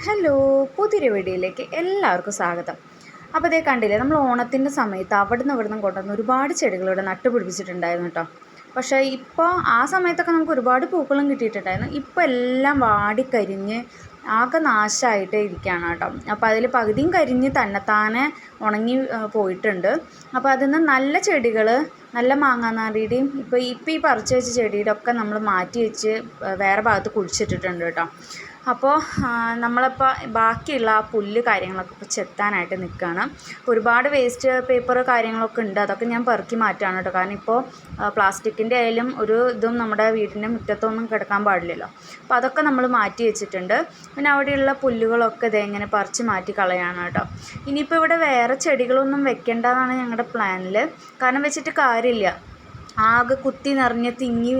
Hello, പുതിയൊരു വീഡിയോയിലേക്ക് എല്ലാവർക്കും സ്വാഗതം. അപ്പോൾ ഇതേ കണ്ടില്ലേ, നമ്മൾ ഓണത്തിൻ്റെ സമയത്ത് ഇവിടുന്ന് കൊണ്ടുവന്ന് ഒരുപാട് ചെടികൾ ഇവിടെ നട്ടുപിടിപ്പിച്ചിട്ടുണ്ടായിരുന്നു കേട്ടോ. പക്ഷേ ഇപ്പോൾ ആ സമയത്തൊക്കെ നമുക്ക് ഒരുപാട് പൂക്കളും കിട്ടിയിട്ടുണ്ടായിരുന്നു. ഇപ്പോൾ എല്ലാം വാടിക്കരിഞ്ഞ് ആകെ നാശമായിട്ട് ഇരിക്കുകയാണ് കേട്ടോ. അപ്പോൾ അതിൽ പകുതിയും കരിഞ്ഞ് തന്നെത്താനെ ഉണങ്ങി പോയിട്ടുണ്ട്. അപ്പോൾ അതിൽ നിന്ന് നല്ല ചെടികൾ, നല്ല മാങ്ങാനാറിയുടെയും ഇപ്പോൾ ഈ പറിച്ച് വെച്ച ചെടിയുടെ ഒക്കെ നമ്മൾ മാറ്റി വെച്ച് വേറെ ഭാഗത്ത് കുഴിച്ചിട്ടിട്ടുണ്ട് കേട്ടോ. അപ്പോൾ നമ്മളിപ്പോൾ ബാക്കിയുള്ള ആ പുല്ല് കാര്യങ്ങളൊക്കെ ഇപ്പോൾ ചെത്താനായിട്ട് നിൽക്കുകയാണ്. ഒരുപാട് വേസ്റ്റ് പേപ്പർ കാര്യങ്ങളൊക്കെ ഉണ്ട്, അതൊക്കെ ഞാൻ പെറുക്കി മാറ്റുകയാണ് കേട്ടോ. കാരണം ഇപ്പോൾ പ്ലാസ്റ്റിക്കിൻ്റെ ആയാലും ഒരു ഇതും നമ്മുടെ വീടിൻ്റെ മുറ്റത്തൊന്നും കിടക്കാൻ പാടില്ലല്ലോ. അപ്പോൾ അതൊക്കെ നമ്മൾ മാറ്റി വെച്ചിട്ടുണ്ട്. പിന്നെ അവിടെയുള്ള പുല്ലുകളൊക്കെ ഇങ്ങനെ പറിച്ച് മാറ്റി കളയാണ് കേട്ടോ. ഇനിയിപ്പോൾ ഇവിടെ വേറെ ചെടികളൊന്നും വെക്കേണ്ടതാണ് ഞങ്ങളുടെ പ്ലാനിൽ. കാരണം വെച്ചിട്ട് കാര്യമില്ല, ആകെ കുത്തി നിറഞ്ഞ് തിങ്ങി,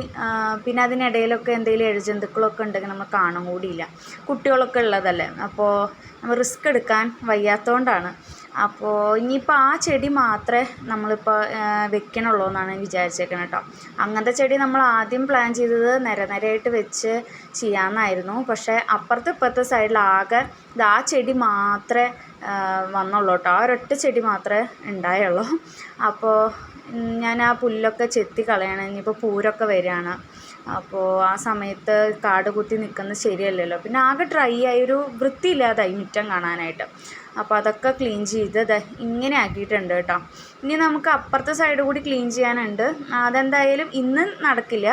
പിന്നെ അതിനിടയിലൊക്കെ എന്തെങ്കിലും എഴുജന്തുക്കളൊക്കെ ഉണ്ടെങ്കിൽ നമ്മൾ കാണാൻ കൂടിയില്ല. കുട്ടികളൊക്കെ ഉള്ളതല്ലേ, അപ്പോൾ നമ്മൾ റിസ്ക് എടുക്കാൻ വയ്യാത്തതുകൊണ്ടാണ്. അപ്പോൾ ഇനിയിപ്പോൾ ആ ചെടി മാത്രമേ നമ്മളിപ്പോൾ വെക്കണുള്ളൂ എന്നാണ് വിചാരിച്ചേക്കുന്നത് കേട്ടോ. അങ്ങനത്തെ ചെടി നമ്മൾ ആദ്യം പ്ലാൻ ചെയ്തത് നിരനിരയായിട്ട് വെച്ച് ചെയ്യാമെന്നായിരുന്നു. പക്ഷേ ഇപ്പുറത്തെ സൈഡിൽ ആകെ ആ ചെടി മാത്രമേ വന്നുള്ളൂ കേട്ടോ. ആ ഒരൊറ്റ ചെടി മാത്രമേ ഉണ്ടായുള്ളൂ. അപ്പോൾ ഞാൻ ആ പുല്ലൊക്കെ ചെത്തി കളയണം. ഇനിയിപ്പോൾ പൂരമൊക്കെ വരികയാണ്. അപ്പോൾ ആ സമയത്ത് കാട് കുത്തി നിൽക്കുന്നത് ശരിയല്ലല്ലോ. പിന്നെ ആകെ ഡ്രൈ ആയി, ഒരു വൃത്തിയില്ലാതായി മുറ്റം കാണാനായിട്ട്. അപ്പോൾ അതൊക്കെ ക്ലീൻ ചെയ്ത് ഇങ്ങനെ ആക്കിയിട്ടുണ്ട് കേട്ടോ. ഇനി നമുക്ക് അപ്പുറത്തെ സൈഡ് കൂടി ക്ലീൻ ചെയ്യാനുണ്ട്. അതെന്തായാലും ഇന്ന് നടക്കില്ല.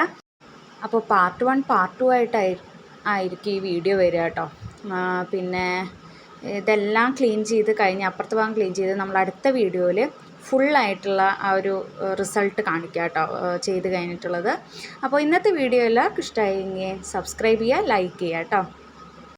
അപ്പോൾ പാർട്ട് 1 പാർട്ട് 2 ആയിരിക്കും ഈ വീഡിയോ വരിക കേട്ടോ. പിന്നെ ഇതെല്ലാം ക്ലീൻ ചെയ്ത് കഴിഞ്ഞ് അപ്പുറത്തെ ഭാഗം ക്ലീൻ ചെയ്ത് നമ്മൾ അടുത്ത വീഡിയോയിൽ ഫുള്ളായിട്ടുള്ള ആ ഒരു റിസൾട്ട് കാണിക്കുക കേട്ടോ, ചെയ്ത് കഴിഞ്ഞിട്ടുള്ളത്. അപ്പോൾ ഇന്നത്തെ വീഡിയോ എല്ലാവർക്കും ഇഷ്ടമായെങ്കിൽ സബ്സ്ക്രൈബ് ചെയ്യുക, ലൈക്ക് ചെയ്യുക കേട്ടോ.